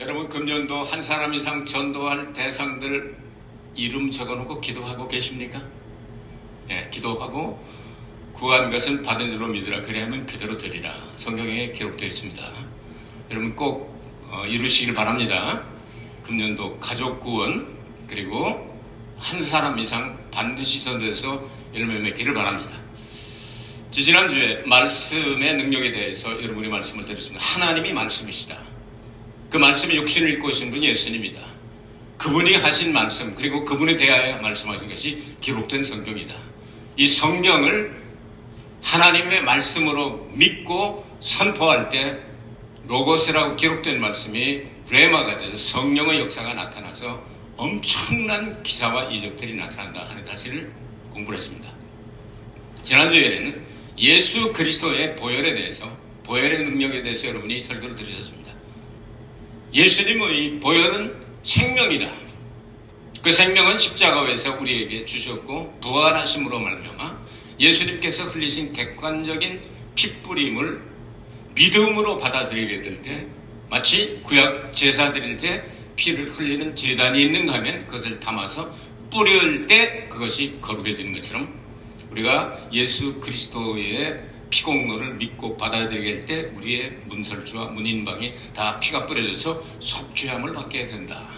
여러분, 금년도 한 사람 이상 전도할 대상들 이름 적어놓고 기도하고 계십니까? 예, 기도하고 구한 것은 받은 줄로 믿으라. 그래야만 그대로 되리라. 성경에 기록되어 있습니다. 여러분 꼭 이루시길 바랍니다. 금년도 가족 구원, 그리고 한 사람 이상 반드시 전도해서 열매 맺기를 바랍니다. 지난주에 말씀의 능력에 대해서 여러분이 말씀을 드렸습니다. 하나님이 말씀이시다. 그 말씀이 육신을 입고 오신 분이 예수님이다. 그분이 하신 말씀, 그리고 그분에 대하여 말씀하신 것이 기록된 성경이다. 이 성경을 하나님의 말씀으로 믿고 선포할 때 로고스라고 기록된 말씀이 레마가 돼서 성령의 역사가 나타나서 엄청난 기사와 이적들이 나타난다 하는 사실을 공부를 했습니다. 지난주에는 예수 그리스도의 보혈에 대해서, 보혈의 능력에 대해서 여러분이 설교를 들으셨습니다. 예수님의 보혈은 생명이다. 그 생명은 십자가에서 우리에게 주셨고 부활하심으로 말미암아 예수님께서 흘리신 객관적인 핏뿌림을 믿음으로 받아들이게 될 때, 마치 구약 제사 드릴 때 피를 흘리는 제단이 있는가 하면 그것을 담아서 뿌릴 때 그것이 거룩해지는 것처럼 우리가 예수 그리스도의 피공로를 믿고 받아들이게 될 때 우리의 문설주와 문인방이 다 피가 뿌려져서 속죄함을 받게 된다.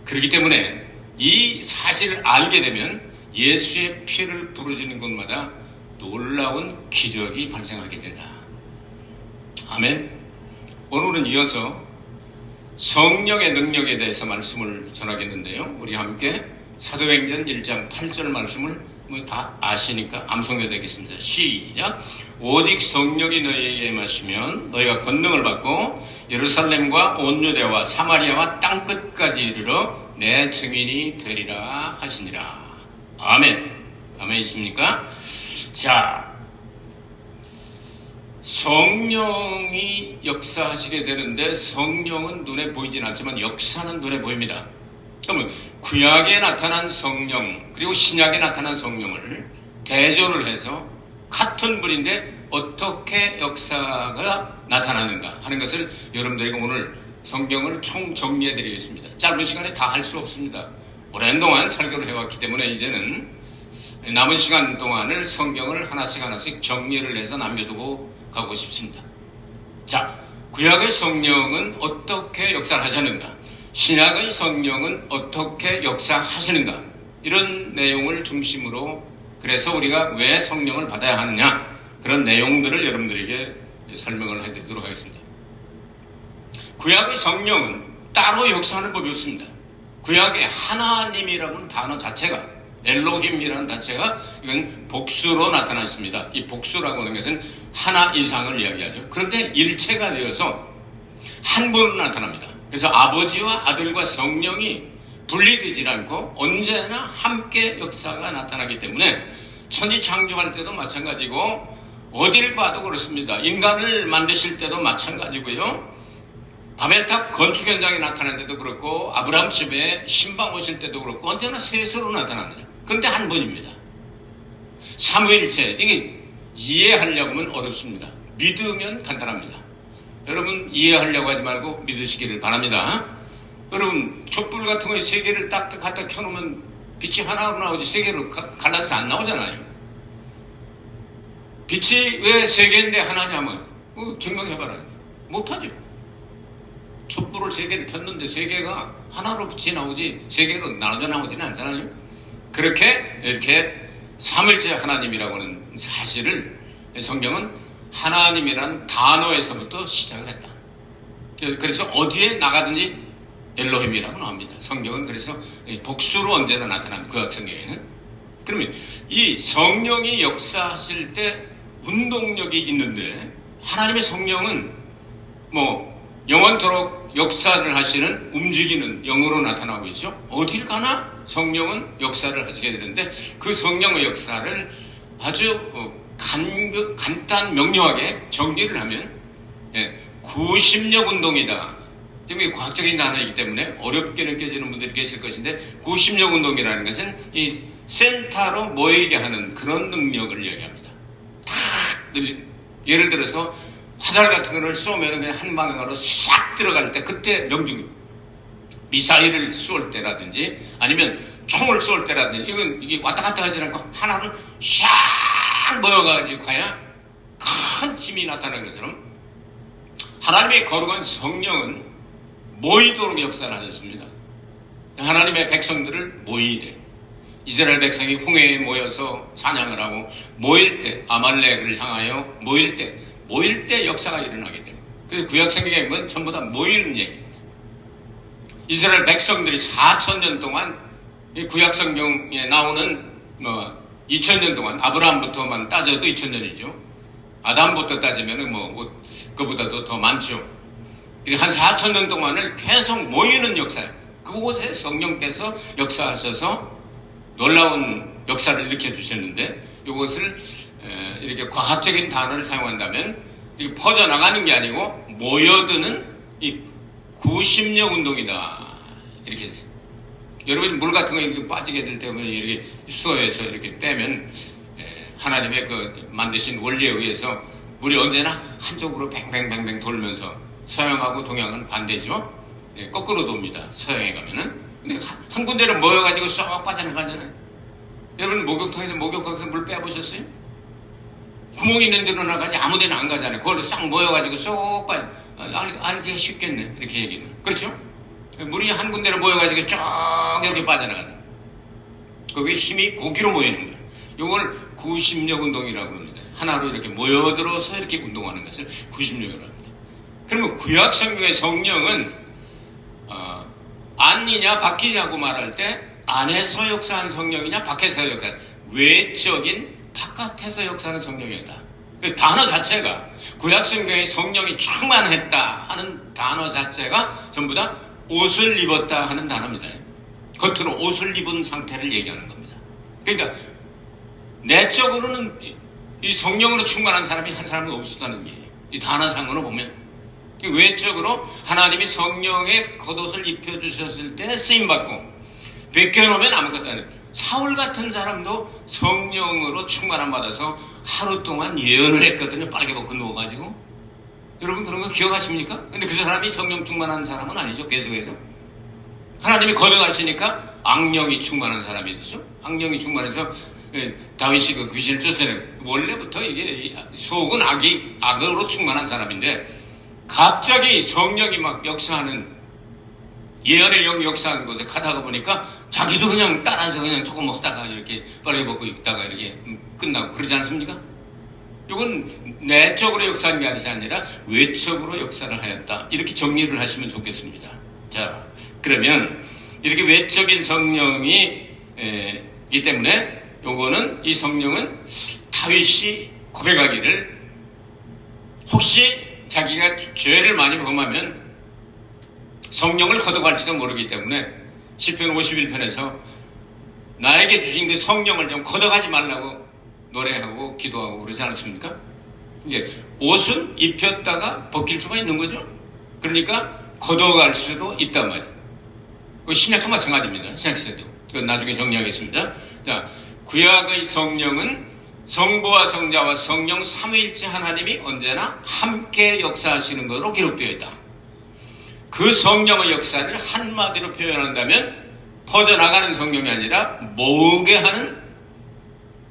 그렇기 때문에 이 사실을 알게 되면 예수의 피를 부르짖는 곳마다 놀라운 기적이 발생하게 된다. 아멘. 오늘은 이어서 성령의 능력에 대해서 말씀을 전하겠는데요. 우리 함께 사도행전 1장 8절 말씀을 다 아시니까 암송해야 되겠습니다. 시작. 오직 성령이 너희에게 임하시면 너희가 권능을 받고 예루살렘과 온 유대와 사마리아와 땅끝까지 이르러 내 증인이 되리라 하시니라. 아멘. 아멘이십니까? 자, 성령이 역사하시게 되는데 성령은 눈에 보이진 않지만 역사는 눈에 보입니다. 그러면 구약에 나타난 성령 그리고 신약에 나타난 성령을 대조를 해서 같은 분인데 어떻게 역사가 나타나는가 하는 것을 여러분들에게 오늘 성경을 총정리해 드리겠습니다. 짧은 시간에 다 할 수 없습니다. 오랜 동안 설교를 해왔기 때문에 이제는 남은 시간 동안을 성경을 하나씩 정리를 해서 남겨두고 가고 싶습니다. 자, 구약의 성령은 어떻게 역사를 하셨는가? 신약의 성령은 어떻게 역사하시는가? 이런 내용을 중심으로 그래서 우리가 왜 성령을 받아야 하느냐? 그런 내용들을 여러분들에게 설명을 해드리도록 하겠습니다. 구약의 성령은 따로 역사하는 법이 없습니다. 구약의 하나님이라는 단어 자체가, 엘로힘이라는 자체가 이건 복수로 나타나 있습니다. 이 복수라고 하는 것은 하나 이상을 이야기하죠. 그런데 일체가 되어서 한 분으로 나타납니다. 그래서 아버지와 아들과 성령이 분리되지 않고 언제나 함께 역사가 나타나기 때문에 천지 창조할 때도 마찬가지고 어딜 봐도 그렇습니다. 인간을 만드실 때도 마찬가지고요. 바벨탑 건축 현장에 나타날 때도 그렇고 아브라함 집에 신방 오실 때도 그렇고 언제나 셋으로 나타납니다. 그런데 한 분입니다. 삼위일체. 이게 이해하려고 하면 어렵습니다. 믿으면 간단합니다. 여러분 이해하려고 하지 말고 믿으시기를 바랍니다. 여러분 촛불 같은 거에 세 개를 딱 갖다 켜놓으면 빛이 하나로 나오지 세 개로 갈라져서 안 나오잖아요. 빛이 왜 세 개인데 하나냐면 증명해봐라. 못하죠. 촛불을 세 개를 켰는데 세 개가 하나로 빛이 나오지 세 개로 나눠져 나오지는 않잖아요. 그렇게 이렇게 삼일째 하나님이라고 하는 사실을 성경은 하나님이라는 단어에서부터 시작을 했다. 그래서 어디에 나가든지 엘로힘이라고 나옵니다. 성경은 그래서 복수로 언제나 나타납니다. 구약 성경에는. 그러면 이 성령이 역사하실 때 운동력이 있는데 하나님의 성령은 영원토록 역사를 하시는 움직이는 영으로 나타나고 있죠. 어딜 가나 성령은 역사를 하시게 되는데 그 성령의 역사를 아주 간단 명료하게 정리를 하면 90력 운동이다. 이게 과학적인 단어이기 때문에 어렵게 느껴지는 분들이 계실 것인데 90력 운동이라는 것은 이 센터로 모이게 하는 그런 능력을 이야기합니다. 예를 들어서 화살 같은 거를 쏘면 그냥 한 방향으로 싹 들어갈 때 그때 명중 미사일을 쏠 때라든지 아니면 총을 쏠 때라든지 이게 왔다 갔다 하지 않고 하나를 샥 모여가지고 가야 큰 힘이 나타나는 것처럼 하나님의 거룩한 성령은 모이도록 역사를 하셨습니다. 하나님의 백성들을 모이되 이스라엘 백성이 홍해에 모여서 사냥을 하고 모일 때 아말렉을 향하여 모일 때 역사가 일어나게 됩니다. 그래서 구약 성경에 보면 전부 다 모이는 얘기입니다. 이스라엘 백성들이 4,000년 동안 이 구약 성경에 나오는 2,000년 동안 아브라함부터만 따져도 2,000년이죠. 아담부터 따지면 그보다도 더 많죠. 한 4,000년 동안을 계속 모이는 역사예요. 그곳에 성령께서 역사하셔서 놀라운 역사를 일으켜 주셨는데 이것을 이렇게 과학적인 단어를 사용한다면 이렇게 퍼져나가는 게 아니고 모여드는 이 구심력 운동이다. 이렇게 했어요. 여러분이 물 같은 거 이렇게 빠지게 될 때 이렇게 수어에서 이렇게 빼면 하나님의 그 만드신 원리에 의해서 물이 언제나 한쪽으로 뱅뱅뱅뱅 돌면서 서양하고 동양은 반대죠. 거꾸로 돕니다. 서양에 가면은. 근데 한 군데로 모여가지고 쏙 빠져나가잖아요. 여러분 목욕탕에서 목욕하면서 물 빼보셨어요? 구멍이 있는 데로 나가지 아무 데나 안 가잖아요. 그걸로 싹 모여가지고 쏙 빠져. 알기가 쉽겠네. 이렇게 얘기는. 그렇죠? 물이 한 군데로 모여가지고 쭉 이렇게 빠져나간다. 거기에 힘이 고기로 모이는 거예요. 이걸 구심력 운동이라고 합니다. 하나로 이렇게 모여들어서 이렇게 운동하는 것을 구심력이라고 합니다. 그러면 구약 성경의 성령은 안이냐 바뀌냐고 말할 때 안에서 역사한 성령이냐 밖에서 역사한 외적인 바깥에서 역사하는 성령이었다. 그 단어 자체가 구약 성경의 성령이 충만했다 하는 단어 자체가 전부 다 옷을 입었다 하는 단어입니다. 겉으로 옷을 입은 상태를 얘기하는 겁니다. 그러니까 내적으로는 이 성령으로 충만한 사람이 한 사람이 없었다는 얘기예요. 이 단어상으로 보면 외적으로 하나님이 성령의 겉옷을 입혀주셨을 때 쓰임받고 벗겨놓으면 아무것도 아니에요. 사울 같은 사람도 성령으로 충만함 받아서 하루 동안 예언을 했거든요. 빨개 벗고 누워가지고. 여러분 그런 거 기억하십니까? 근데 그 사람이 성령 충만한 사람은 아니죠. 계속해서 하나님이 걷어가시니까 악령이 충만한 사람이 되죠. 악령이 충만해서 다윗이 그 귀신을 쫓아내고 원래부터 이게 속은 악으로 충만한 사람인데 갑자기 성령이 막 역사하는 예언의 영이 역사하는 곳에 가다가 보니까 자기도 그냥 따라서 그냥 조금 하다가 이렇게 빨리 벗고 있다가 이렇게 끝나고 그러지 않습니까? 이건 내적으로 역사한 게 아니라 외적으로 역사를 하였다. 이렇게 정리를 하시면 좋겠습니다. 자, 그러면 이렇게 외적인 성령이 기 때문에 요거는 이 성령은 다윗이 고백하기를 혹시 자기가 죄를 많이 범하면 성령을 걷어갈지도 모르기 때문에 시편 51편에서 나에게 주신 그 성령을 좀 걷어가지 말라고 노래하고 기도하고 그러지 않았습니까? 이게 옷은 입혔다가 벗길 수가 있는 거죠. 그러니까 걷어갈 수도 있단 말이에요. 그 신약과 마찬가지입니다. 신약시대도. 그건 나중에 정리하겠습니다. 자, 구약의 성령은 성부와 성자와 성령 삼위일체 하나님이 언제나 함께 역사하시는 것으로 기록되어 있다. 그 성령의 역사를 한마디로 표현한다면 퍼져나가는 성령이 아니라 모으게 하는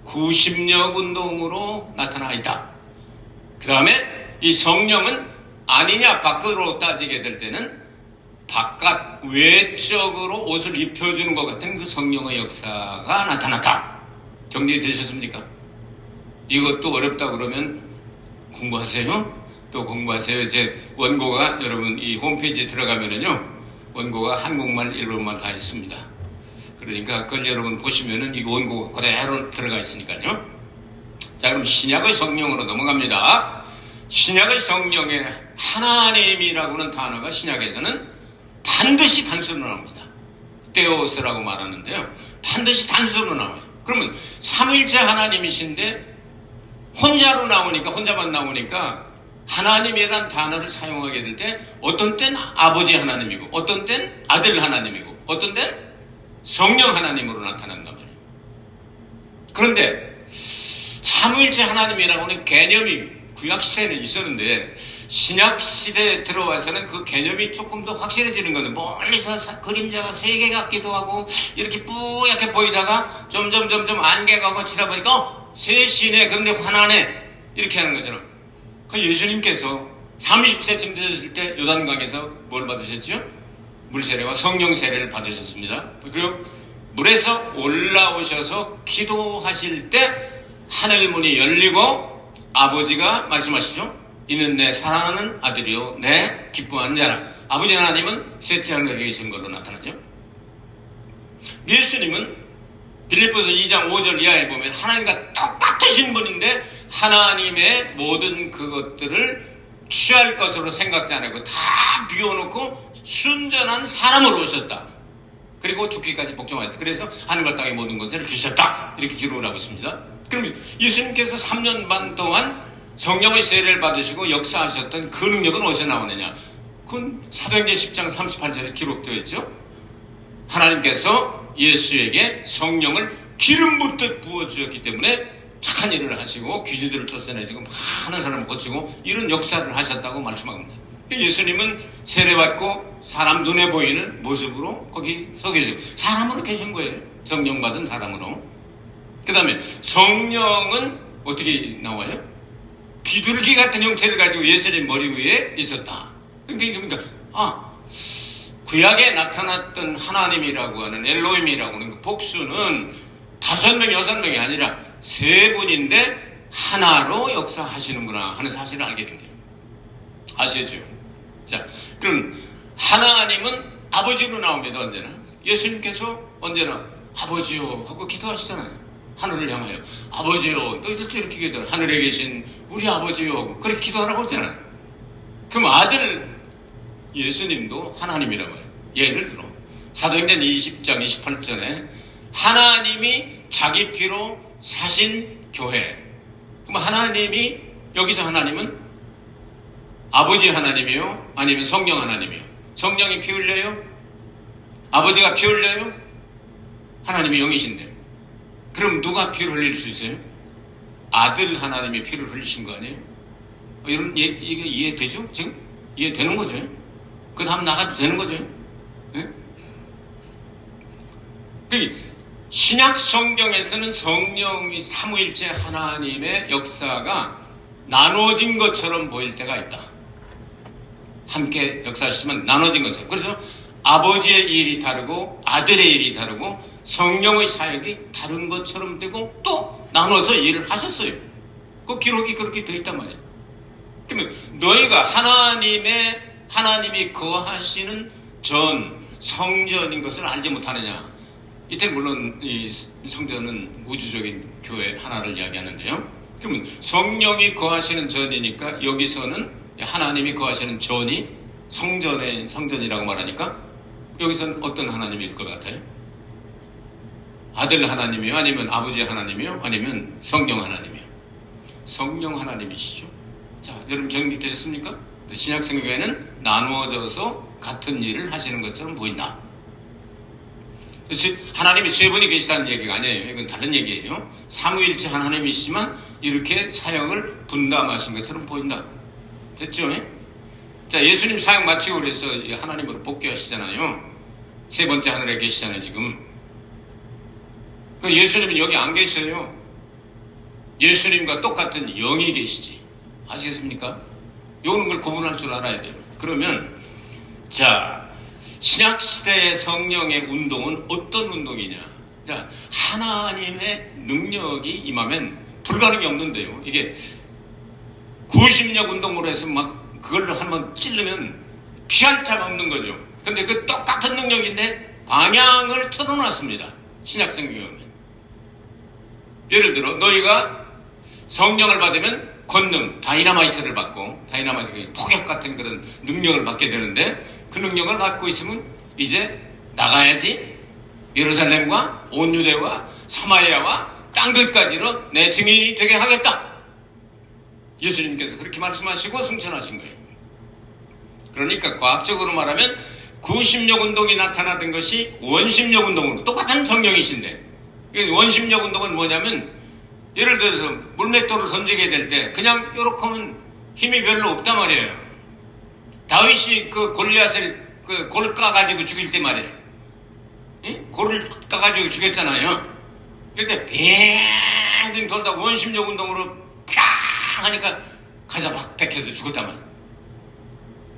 구심력 운동으로 나타나 있다. 그 다음에 이 성령은 아니냐 밖으로 따지게 될 때는 바깥 외적으로 옷을 입혀주는 것 같은 그 성령의 역사가 나타났다. 정리되셨습니까? 이것도 어렵다 그러면 공부하세요. 또 공부하세요. 제 원고가 여러분 이 홈페이지에 들어가면은요 원고가 한국말 일본말 다 있습니다. 그러니까 그걸 여러분 보시면은 이 원고가 그대로 들어가 있으니까요. 자, 그럼 신약의 성령으로 넘어갑니다. 신약의 성령에 하나님이라고 하는 단어가 신약에서는 반드시 단수로 나옵니다. 테오스라고 말하는데요. 반드시 단수로 나와요. 그러면 삼위일체 하나님이신데 혼자로 나오니까 혼자만 나오니까 하나님이라는 단어를 사용하게 될 때 어떤 땐 아버지 하나님이고 어떤 땐 아들 하나님이고 어떤 땐 성령 하나님으로 나타난단 말이에요. 그런데 삼위일체 하나님이라고 하는 개념이 구약 시대에는 있었는데 신약 시대에 들어와서는 그 개념이 조금 더 확실해지는 거는 멀리서 그림자가 세 개 같기도 하고 이렇게 뿌옇게 보이다가 점점 안개가 거치다 보니까 셋이네 그런데 하나네 이렇게 하는 것처럼 그 예수님께서 30세쯤 되셨을 때 요단강에서 뭘 받으셨죠? 물세례와 성령 세례를 받으셨습니다. 그리고 물에서 올라오셔서 기도하실 때 하늘 문이 열리고 아버지가 말씀하시죠. 이는 내 사랑하는 아들이요 내 기뻐하는 자라. 아버지 하나님은 셋째 하늘에 계신 걸로 나타나죠. 예수님은 빌립보서 2장 5절 이하에 보면 하나님과 똑같으신 분인데 하나님의 모든 그것들을 취할 것으로 생각지 않고 다 비워놓고 순전한 사람으로 오셨다. 그리고 죽기까지 복종하셨다. 그래서 하늘과 땅의 모든 것을 주셨다. 이렇게 기록을 하고 있습니다. 그럼 예수님께서 3년 반 동안 성령의 세례를 받으시고 역사하셨던 그 능력은 어디서 나오느냐? 그건 사도행전 10장 38절에 기록되어 있죠. 하나님께서 예수에게 성령을 기름 붓듯 부어주셨기 때문에 착한 일을 하시고 귀신들을 쫓아내시고 많은 사람을 고치고 이런 역사를 하셨다고 말씀합니다. 예수님은 세례받고 사람 눈에 보이는 모습으로 거기 서 계시고 사람으로 계신 거예요. 성령 받은 사람으로. 그 다음에 성령은 어떻게 나와요? 비둘기 같은 형체를 가지고 예수님 머리 위에 있었다. 그러니까 구약에 나타났던 하나님이라고 하는 엘로힘이라고 하는 그 복수는 5명, 6명이 아니라 3분인데 하나로 역사하시는구나 하는 사실을 알게 된 거예요. 아시죠? 자, 그럼 하나님은 아버지로 나옵니다. 언제나. 예수님께서 언제나 아버지요 하고 기도하시잖아요. 하늘을 향하여 아버지요, 너희들도 이렇게 기도하라. 하늘에 계신 우리 아버지요 그렇게 기도하라고 했잖아요. 그럼 아들 예수님도 하나님이라고 해요. 예를 들어 사도행전 20장 28절에 하나님이 자기 피로 사신 교회. 그럼 하나님이 여기서 하나님은 아버지 하나님이요? 아니면 성령 하나님이요? 성령이 피 흘려요? 아버지가 피 흘려요? 하나님이 영이신데. 그럼 누가 피를 흘릴 수 있어요? 아들 하나님이 피를 흘리신 거 아니에요? 이런 이게 이해되죠? 지금 이해되는 거죠? 그 다음 나가도 되는 거죠? 네? 신약 성경에서는 성령이 삼위일체 하나님의 역사가 나눠진 것처럼 보일 때가 있다. 함께 역사하시지만 나눠진 것처럼. 그래서 아버지의 일이 다르고 아들의 일이 다르고 성령의 사역이 다른 것처럼 되고 또 나눠서 일을 하셨어요. 그 기록이 그렇게 되어 있단 말이에요. 그러면 너희가 하나님이 거하시는 성전인 것을 알지 못하느냐? 이때 물론 이 성전은 우주적인 교회 하나를 이야기하는데요. 그러면 성령이 거하시는 전이니까 여기서는 하나님이 거하시는 전이 성전이라고 말하니까 여기서는 어떤 하나님일 것 같아요? 아들 하나님이요? 아니면 아버지 하나님이요? 아니면 성령 하나님이요? 성령 하나님이시죠. 자, 여러분 정리되셨습니까? 신약 성경에는 나누어져서 같은 일을 하시는 것처럼 보인다. 하나님이 세 분이 계시다는 얘기가 아니에요. 이건 다른 얘기예요. 삼위일체 하나님이시지만 이렇게 사역을 분담하신 것처럼 보인다. 됐죠? 자, 예수님 사역 마치고 그래서 하나님으로 복귀하시잖아요. 세 번째 하늘에 계시잖아요, 지금. 예수님은 여기 안 계셔요. 예수님과 똑같은 영이 계시지. 아시겠습니까? 이런 걸 구분할 줄 알아야 돼요. 그러면 자, 신약시대의 성령의 운동은 어떤 운동이냐? 자, 하나님의 능력이 임하면 불가능이 없는데요. 이게 90력 운동으로 해서 막 그걸로 한번 찌르면 피할 자가 없는 거죠. 근데 그 똑같은 능력인데 방향을 틀어놨습니다. 신약 성경에 보면. 예를 들어 너희가 성령을 받으면 권능, 다이나마이트를 받고 다이나마이트 폭격 같은 그런 능력을 받게 되는데 그 능력을 받고 있으면 이제 나가야지 예루살렘과 온 유대와 사마리아와 땅끝까지로 내 증인이 되게 하겠다. 예수님께서 그렇게 말씀하시고 승천하신 거예요. 그러니까 과학적으로 말하면 구심력 운동이 나타나던 것이 원심력 운동으로 똑같은 성령이신데 원심력 운동은 뭐냐면 예를 들어서 물맷돌을 던지게 될 때 그냥 요렇게 하면 힘이 별로 없단 말이에요. 다윗이 그 골리앗을 그 골 까가지고 죽일 때 말이에요. 골을 까가지고 죽였잖아요. 그때 빙빙 돌다 원심력 운동으로 쫙 하니까 가자 막 백해서 죽었단 말이에요.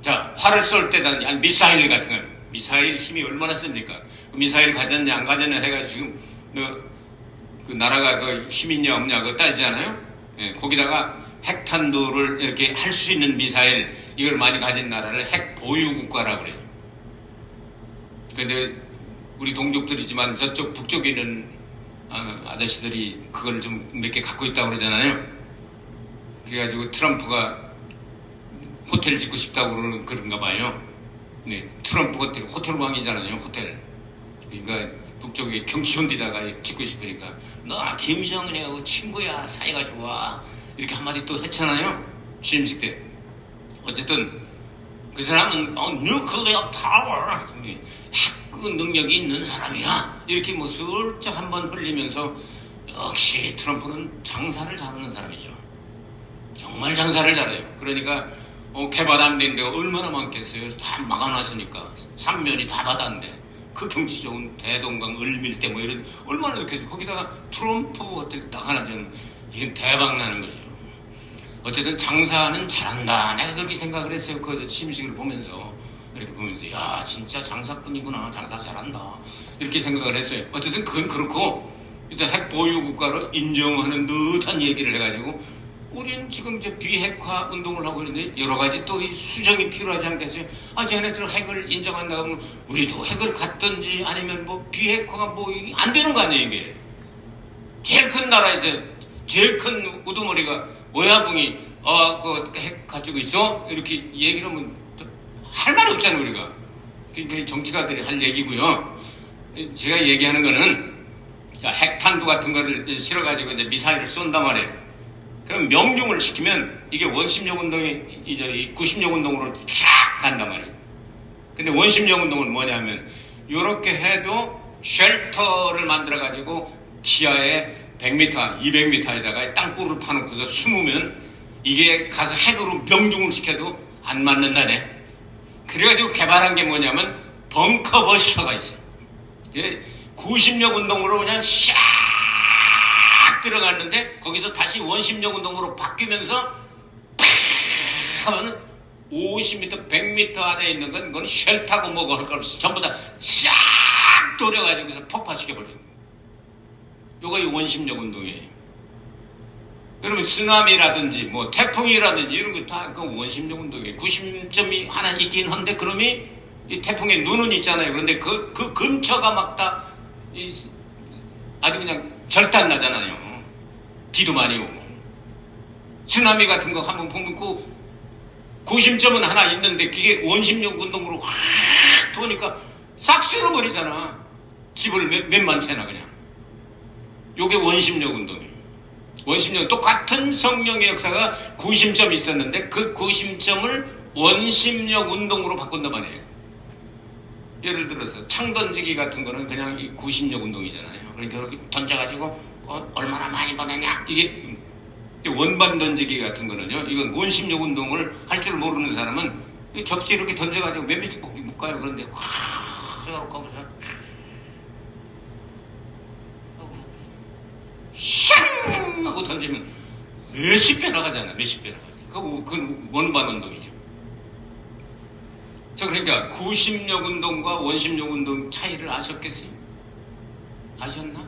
자, 활을 쏠 때는 아니 미사일 같은 거, 미사일 힘이 얼마나 셉니까? 그 미사일 가졌냐 안 가졌냐 해가지고 지금 그 나라가 그 힘 있냐 없냐 그거 따지잖아요. 예, 거기다가 핵탄두를 이렇게 할 수 있는 미사일 이걸 많이 가진 나라를 핵 보유 국가라고 그래요. 근데 우리 동족들이지만 저쪽 북쪽에 있는 아저씨들이 그걸 좀 몇 개 갖고 있다고 그러잖아요. 그래가지고 트럼프가 호텔 짓고 싶다고 그런가 봐요. 네, 트럼프 호텔 왕이잖아요, 호텔. 그러니까 북쪽에 경치원디다가 짓고 싶으니까 너 김정은하고 친구야, 사이가 좋아. 이렇게 한마디 또 했잖아요, 취임식 때. 어쨌든 그 사람은 뉴클리어 파워, 핵 능력이 있는 사람이야. 이렇게 뭐 슬쩍 한번 흘리면서 역시 트럼프는 장사를 잘하는 사람이죠. 정말 장사를 잘해요. 그러니까 개발 안 된 데가 얼마나 많겠어요. 다 막아놨으니까. 삼면이 다 받았는데. 그 경치 좋은 대동강, 을밀대 뭐 이런 얼마나 좋겠어요. 거기다가 트럼프 호텔 딱 하나 좀 이건 대박 나는 거죠. 어쨌든 장사는 잘한다. 내가 그렇게 생각을 했어요. 그 취임식을 보면서. 이렇게 보면서 야 진짜 장사꾼이구나. 장사 잘한다. 이렇게 생각을 했어요. 어쨌든 그건 그렇고 일단 핵 보유 국가로 인정하는 듯한 얘기를 해가지고 우리는 지금 이제 비핵화 운동을 하고 있는데 여러 가지 또 수정이 필요하지 않겠어요? 쟤네들 핵을 인정한다 그러면 우리도 핵을 갖든지 아니면 뭐 비핵화가 뭐 안 되는 거 아니에요, 이게. 제일 큰 나라에서 제일 큰 우두머리가 오야붕이 그 핵 가지고 있어? 이렇게 얘기를 하면 할 말이 없잖아요, 우리가. 그게 정치가들이 할 얘기고요. 제가 얘기하는 거는 핵탄두 같은 거를 실어가지고 이제 미사일을 쏜단 말이에요. 그럼 명중을 시키면 이게 원심력 운동이 이제 90력 운동으로 쫙 간단 말이에요. 근데 원심력 운동은 뭐냐면 이렇게 해도 쉘터를 만들어가지고 지하에 100m, 200m에다가 땅굴을 파놓고서 숨으면 이게 가서 핵으로 명중을 시켜도 안 맞는다네. 그래가지고 개발한 게 뭐냐면 벙커 버스터가 있어요. 90력 운동으로 그냥 샥 들어갔는데 거기서 다시 원심력 운동으로 바뀌면서 팍 하면 50m, 100m 안에 있는 건 그건 쉘타고 뭐고 할 거 없이 전부 다 싹 돌려가지고서 폭파시켜버려요. 요거 이 원심력 운동이에요. 여러분 쓰나미라든지 뭐 태풍이라든지 이런 거 다 그 원심력 운동이에요. 구심점이 하나 있긴 한데 그럼이 이 태풍의 눈은 있잖아요. 그런데 그 근처가 막 다 아주 그냥 절단 나잖아요. 비도 많이 오고. 쓰나미 같은 거 한번 보면 그 구심점은 하나 있는데 그게 원심력 운동으로 확 도니까 싹 쓸어버리잖아. 집을 몇만 채나 그냥. 요게 원심력 운동이에요. 원심력 똑같은 성령의 역사가 구심점이 있었는데 그 구심점을 원심력 운동으로 바꾼단 말이에요. 예를 들어서 창 던지기 같은 거는 그냥 이 구심력 운동이잖아요. 그러니까 이렇게 던져가지고 얼마나 많이 보내냐 이게 원반 던지기 같은 거는요. 이건 원심력 운동을 할 줄 모르는 사람은 접시 이렇게 던져가지고 몇 미터 밖에 못 가요. 그런데 콱 이렇게 하고서 샹 하고 던지면 몇십 배 나가잖아. 몇십 배 나가죠. 그건 원반 운동이죠. 자, 그러니까 구심력 운동과 원심력 운동 차이를 아셨겠어요? 아셨나?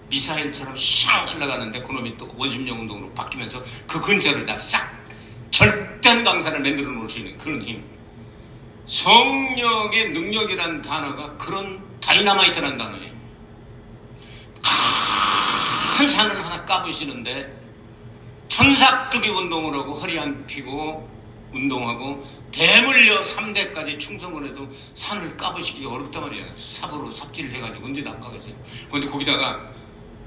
미사일처럼 샹 날아가는데 그놈이 또 원심력 운동으로 바뀌면서 그 근처를 다 싹 절대한 강산을 만들어 놓을 수 있는 그런 힘. 성령의 능력이라는 단어가 그런 다이나마이트라는 단어예요. 큰 산을 하나 까부시는데 천삭뜨기 운동을 하고 허리 안 피고 운동하고 대물려 3대까지 충성을 해도 산을 까부시기가 어렵단 말이에요. 삽으로 삽질을 해가지고 언제 낚아겠어요. 그런데 거기다가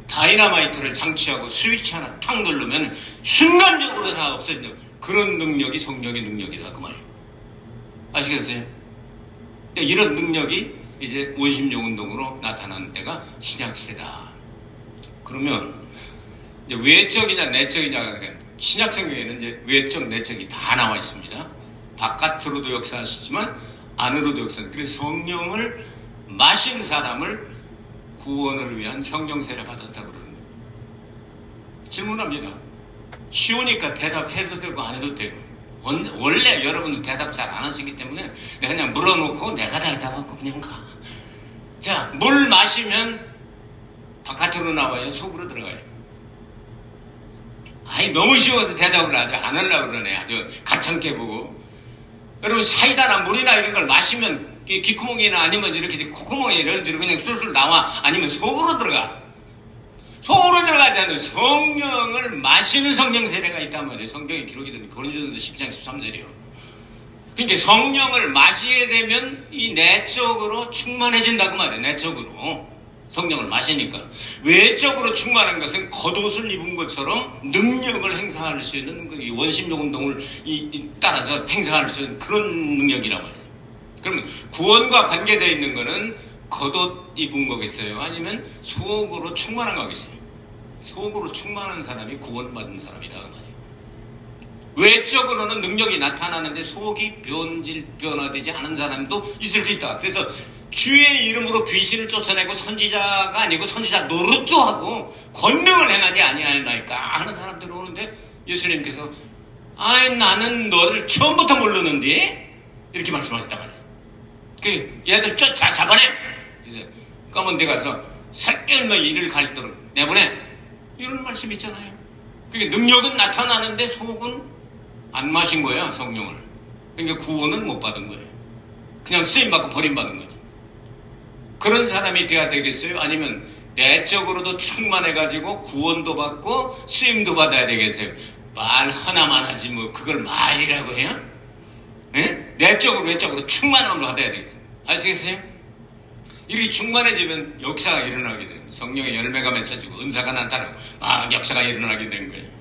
다이나마이트를 장치하고 스위치 하나 탁 누르면 순간적으로 다 없어진다. 그런 능력이 성령의 능력이다 그 말이에요. 아시겠어요? 이런 능력이 이제 원심력 운동으로 나타나는 때가 신약시대다. 그러면 이제 외적이냐 내적이냐, 신약 성경에는 이제 외적, 내적이 다 나와 있습니다. 바깥으로도 역사하시지만 안으로도 역사하시고, 그래서 성령을 마신 사람을 구원을 위한 성령 세례 받았다고 그러는 거예요. 질문합니다. 쉬우니까 대답해도 되고 안 해도 되고, 원래 여러분은 대답 잘 안 하시기 때문에 내가 그냥 물어놓고 내가 대답하고 그냥 가. 자, 물 마시면 바깥으로 나와요? 속으로 들어가요? 아이, 너무 쉬워서 대답을 아주 안 하려고 그러네. 아주 가찮게 보고. 여러분, 사이다나 물이나 이런 걸 마시면 귓구멍이나 아니면 이렇게 콧구멍에 이런 데로 그냥 술술 나와? 아니면 속으로 들어가? 속으로 들어가지 않아요. 성령을 마시는 성령 세례가 있단 말이에요. 성경에 기록이 되는 고린도전서 12장 13절이요. 그러니까 성령을 마시게 되면 이 내적으로 충만해진다고 말이에요. 내적으로. 성령을 마시니까. 외적으로 충만한 것은 겉옷을 입은 것처럼 능력을 행사할 수 있는 그 원심력 운동을 따라서 행사할 수 있는 그런 능력이란 말이에요. 그러면 구원과 관계되어 있는 것은 겉옷 입은 거겠어요? 아니면 속으로 충만한 거겠어요? 속으로 충만한 사람이 구원받은 사람이다 그 말이에요. 외적으로는 능력이 나타나는데 속이 변화되지 않은 사람도 있을 수 있다. 그래서 주의 이름으로 귀신을 쫓아내고 선지자가 아니고 선지자 노릇도 하고 권능을 행하지 아니하나이까 하는 사람들이 오는데 예수님께서 아이 나는 너를 처음부터 모르는데 이렇게 말씀하셨단 말이에요. 그 얘들 잡아내. 이제 검은 데 가서 살결 너희 일을 가리도록 내보내. 이런 말씀 있잖아요. 그게 능력은 나타나는데 속은 안 마신 거야, 성령을. 그러니까 구원은 못 받은 거예요. 그냥 쓰임받고 버림받은 거지. 그런 사람이 돼야 되겠어요? 아니면 내적으로도 충만해가지고 구원도 받고 쓰임도 받아야 되겠어요? 말 하나만 하지 뭐 그걸 말이라고 해요? 네? 내적으로 외적으로 충만함을 받아야 되겠어요. 아시겠어요? 이렇게 충만해지면 역사가 일어나게 돼요. 성령의 열매가 맺혀지고 은사가 나타나고 막 역사가 일어나게 된 거예요.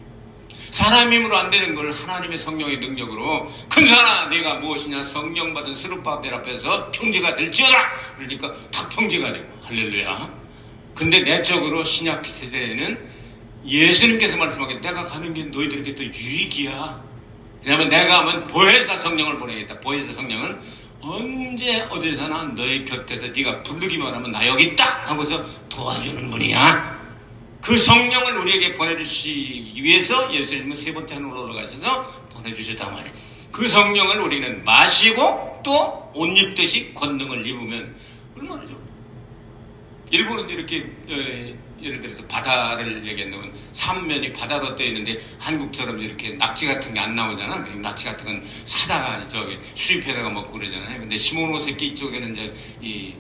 사람 힘으로 안 되는 걸 하나님의 성령의 능력으로 큰사나 네가 무엇이냐 성령 받은 스룹바벨 앞에서 평지가 될지어다. 그러니까 탁 평지가 되고 할렐루야. 근데 내적으로 신약 세대에는 예수님께서 말씀하기를 내가 가는 게 너희들에게 더 유익이야. 왜냐하면 내가 하면 보혜사 성령을 보내겠다. 보혜사 성령은 언제 어디서나 너희 곁에서 네가 부르기만 하면 나 여기 있다 하고서 도와주는 분이야. 그 성령을 우리에게 보내주시기 위해서 예수님은 세 번째 하늘로 올라가셔서 보내주셨단 말이에요. 그 성령을 우리는 마시고 또 옷 입듯이 권능을 입으면 얼마나 좋아. 일본은 이렇게 예를 들어서 바다를 얘기한다면 삼면이 바다로 떠 있는데 한국처럼 이렇게 낙지 같은 게 안 나오잖아. 낙지 같은 건 사다가 저기 수입해다가 먹고 그러잖아요. 근데 시모노세키 쪽에는 이제 이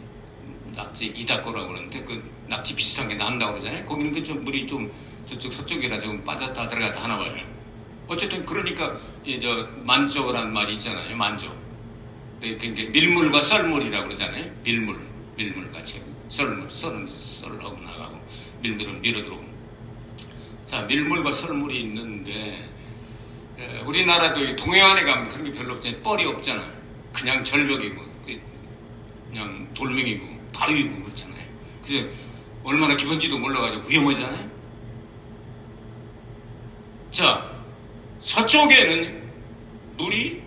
낙지 이다코라고 그러는데 그 낙지 비슷한 게 난다고 그러잖아요. 거기는 그 좀 물이 좀 저쪽 서쪽이라 좀 빠졌다 들어갔다 하나 봐요. 어쨌든 그러니까 저 만조라는 말이 있잖아요. 만조. 그게 밀물과 썰물이라고 그러잖아요. 밀물 같이. 썰은 썰하고 나가고 밀물은 밀어 들어오고. 자, 밀물과 썰물이 있는데 우리나라도 동해안에 가면 그런 게 별로 없잖아요. 뻘이 없잖아. 그냥 절벽이고 그냥 돌멩이고 바위고 그렇잖아요. 그래서 얼마나 깊은지도 몰라가지고 위험하잖아요. 자, 서쪽에는 물이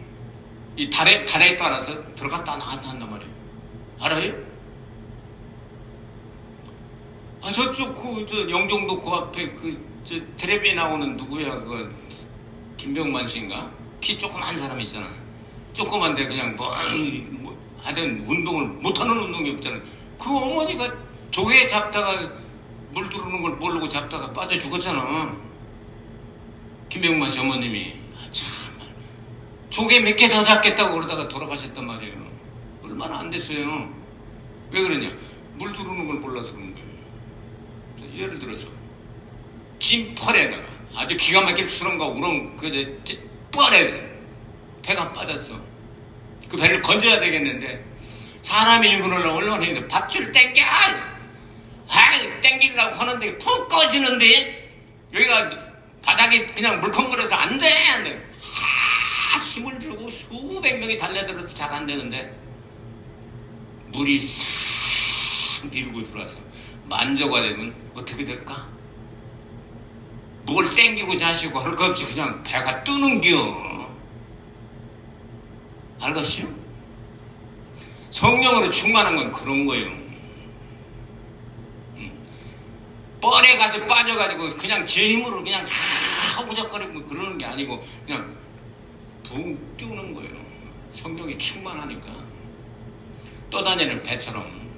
이 달에 따라서 들어갔다 나갔다 한단 말이에요. 알아요? 아, 저쪽, 영종도 그 앞에 텔레비에 나오는 누구야, 김병만 씨인가? 키 조그만 사람 있잖아. 조그만데 그냥 하여튼 운동을, 못하는 운동이 없잖아. 그 어머니가 조개 잡다가 물 들어오는 걸 모르고 잡다가 빠져 죽었잖아. 김병만 씨 어머님이. 아, 참. 조개 몇 개 더 잡겠다고 그러다가 돌아가셨단 말이에요. 얼마나 안 됐어요. 왜 그러냐? 물 들어오는 걸 몰라서 그런 거예요. 예를 들어서 진펄에다가 아주 기가 막힐 수렁과 우렁 뻘에 배가 빠졌어. 그 배를 건져야 되겠는데 사람이 일부러 얼마나 했는데 밧줄 땡겨 땡기려고 하는데 푹 꺼지는데 여기가 바닥이 그냥 물컹거려서 안돼 힘을 주고 수백 명이 달려들어도 잘 안 되는데 물이 싹 밀고 들어와서 만조가 되면 어떻게 될까? 뭘 땡기고 자시고 할 것 없이 그냥 배가 뜨는겨. 알겠어요? 성령으로 충만한 건 그런 거예요. 뻘에 가서 빠져가지고 그냥 제 힘으로 그냥 하구적거리고 그러는 게 아니고 그냥 붕 뜨는 거예요. 성령이 충만하니까. 떠다니는 배처럼.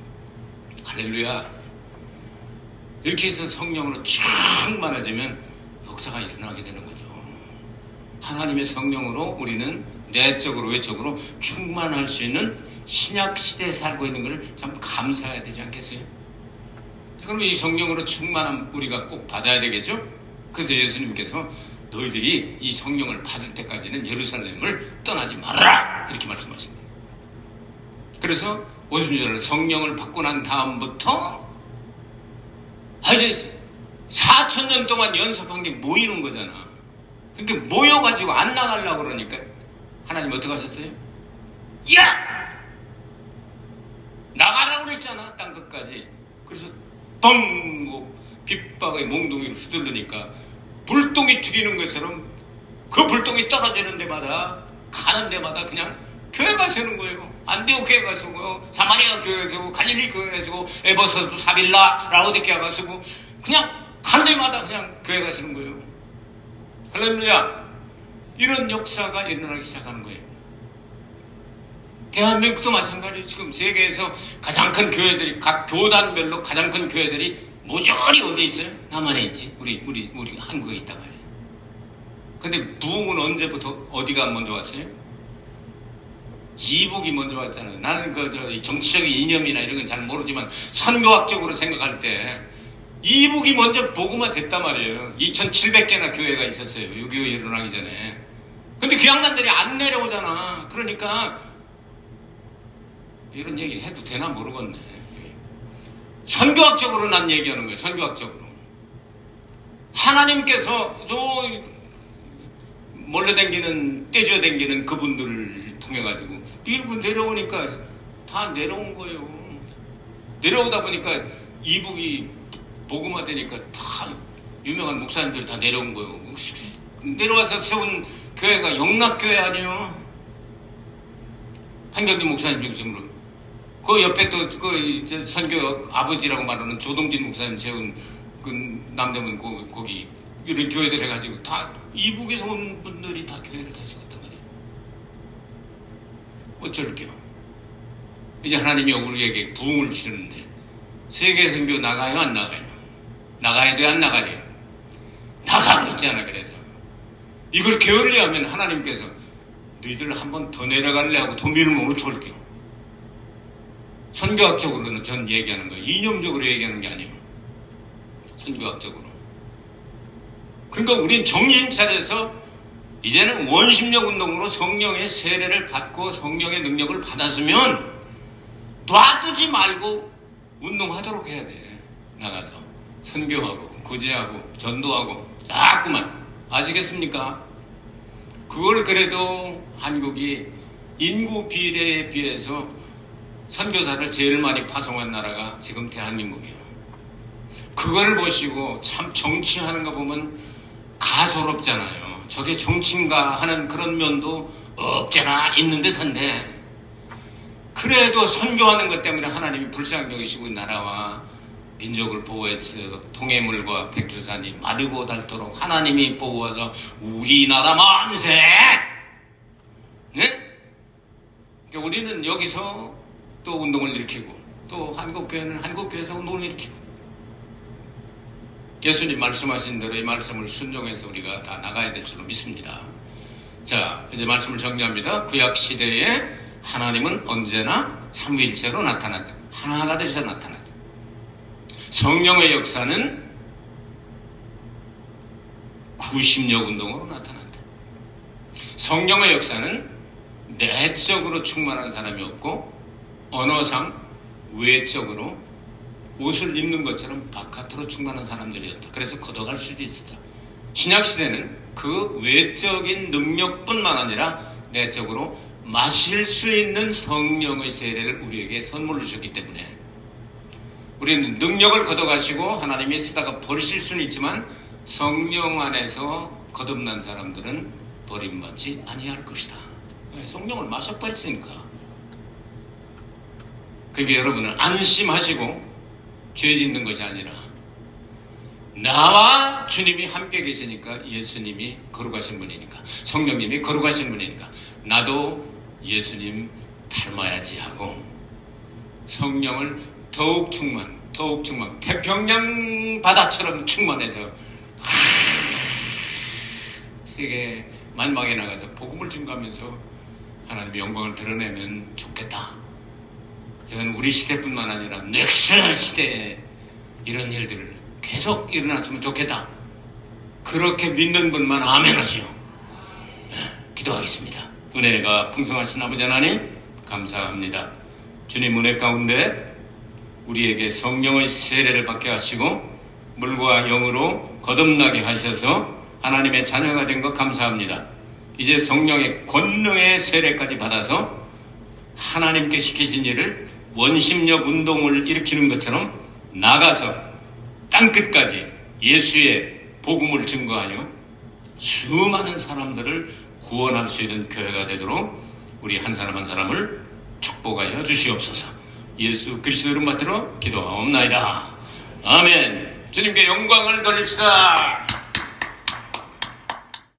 할렐루야. 이렇게 해서 성령으로 충만해지면 역사가 일어나게 되는 거죠. 하나님의 성령으로 우리는 내적으로 외적으로 충만할 수 있는 신약 시대에 살고 있는 것을 참 감사해야 되지 않겠어요? 그럼 이 성령으로 충만함 우리가 꼭 받아야 되겠죠? 그래서 예수님께서 너희들이 이 성령을 받을 때까지는 예루살렘을 떠나지 말아라 이렇게 말씀하십니다. 그래서 50절 성령을 받고 난 다음부터 이제 4,000년 동안 연습한 게 모이는 거잖아. 그러니까 모여가지고 안 나가려고 그러니까 하나님 어떻게 하셨어요? 야! 나가라고 그랬잖아 땅 끝까지. 그래서 뻥 빗방의 몽둥이를 휘두르니까 불똥이 튀기는 것처럼 그 불똥이 떨어지는 데마다 가는 데마다 그냥 교회가 서는 거예요. 안디옥 교회가 서고 사마리아 교회가 서고 갈릴리 교회가 서고 에베소도 사빌라 라오디게아가 서고 그냥 간 데마다 그냥 교회가 서는 거예요. 할렐루야. 이런 역사가 일어나기 시작하는 거예요. 대한민국도 마찬가지예요. 지금 세계에서 가장 큰 교회들이 각 교단별로 가장 큰 교회들이 모조리 어디에 있어요? 남한에 있지. 우리 한국에 있단 말이에요. 근데 부흥은 언제부터 어디가 먼저 왔어요? 이북이 먼저 왔잖아요. 나는 정치적인 이념이나 이런 건 잘 모르지만 선교학적으로 생각할 때 이북이 먼저 복음화 됐단 말이에요. 2,700개나 교회가 있었어요. 6.25 일어나기 전에. 근데 그 양반들이 안 내려오잖아. 그러니까 이런 얘기를 해도 되나 모르겠네. 선교학적으로 난 얘기하는 거예요. 선교학적으로. 하나님께서 몰래 댕기는 떼져 댕기는 그분들을 통해 가지고 밀고 내려오니까 다 내려온 거예요. 내려오다 보니까 이북이 복음화되니까 다 유명한 목사님들 다 내려온 거예요. 내려와서 세운 교회가 영락교회 아니에요? 한경진 목사님 중심으로. 그 옆에 또 그 선교 아버지라고 말하는 조동진 목사님 세운 그 남대문 거기 이런 교회들 해가지고 다 이북에서 온 분들이 다 교회를 다시 왔단 말이에요. 어쩔게요. 이제 하나님이 우리에게 부흥을 주시는데 세계 선교 나가요 안 나가요? 나가야 돼요 안 나가야 돼요? 나가고 있잖아. 그래서 이걸 게을리하면 하나님께서 너희들 한 번 더 내려갈래 하고 더 밀면 어쩔게요. 선교학적으로는 전 얘기하는 거예요. 이념적으로 얘기하는 게 아니에요. 선교학적으로. 그러니까 우린 정신 차려서 이제는 원심력 운동으로 성령의 세례를 받고 성령의 능력을 받았으면 놔두지 말고 운동하도록 해야 돼. 나가서 선교하고 구제하고 전도하고 자꾸만. 아시겠습니까? 그걸 그래도 한국이 인구 비례에 비해서 선교사를 제일 많이 파송한 나라가 지금 대한민국이에요. 그걸 보시고 참 정치하는 거 보면 가소롭잖아요. 저게 정치인가 하는 그런 면도 없잖아 있는 듯한데 그래도 선교하는 것 때문에 하나님이 불쌍히 여기시고 나라와 민족을 보호해주셔서 통해물과 백두산이 마르고 닳도록 하나님이 보호해서 우리나라 만세! 네? 그러니까 우리는 여기서 또 운동을 일으키고 또 한국교회는 한국교회에서 운동을 일으키고 예수님 말씀하신 대로 이 말씀을 순종해서 우리가 다 나가야 될 줄로 믿습니다. 자, 이제 말씀을 정리합니다. 구약시대에 하나님은 언제나 삼위일체로 나타났다. 하나가 되셔서 나타났다. 성령의 역사는 구심력 운동으로 나타난다. 성령의 역사는 내적으로 충만한 사람이 없고 언어상 외적으로 옷을 입는 것처럼 바깥으로 충만한 사람들이었다. 그래서 걷어갈 수도 있었다. 신약시대는 그 외적인 능력뿐만 아니라 내적으로 마실 수 있는 성령의 세례를 우리에게 선물로 주셨기 때문에 우리는 능력을 걷어가시고 하나님이 쓰다가 버리실 수는 있지만 성령 안에서 거듭난 사람들은 버림받지 아니할 것이다. 성령을 마셔버렸으니까. 그러니까 여러분은 안심하시고 죄 짓는 것이 아니라 나와 주님이 함께 계시니까, 예수님이 거룩하신 분이니까, 성령님이 거룩하신 분이니까 나도 예수님 닮아야지 하고 성령을 더욱 충만, 태평양 바다처럼 충만해서 세계 만방에 나가서 복음을 증거하면서 하나님의 영광을 드러내면 좋겠다. 이건 우리 시대뿐만 아니라 넥스트 시대에 이런 일들을 계속 일어났으면 좋겠다. 그렇게 믿는 분만 아멘 하시오. 기도하겠습니다. 은혜가 풍성하신 아버지 하나님, 감사합니다. 주님 은혜 가운데 우리에게 성령의 세례를 받게 하시고 물과 영으로 거듭나게 하셔서 하나님의 자녀가 된 것 감사합니다. 이제 성령의 권능의 세례까지 받아서 하나님께 시키신 일을 원심력 운동을 일으키는 것처럼 나가서 땅끝까지 예수의 복음을 증거하여 수많은 사람들을 구원할 수 있는 교회가 되도록 우리 한 사람 한 사람을 축복하여 주시옵소서. 예수 그리스도 이름 받들어 기도하옵나이다. 아멘. 주님께 영광을 돌립시다.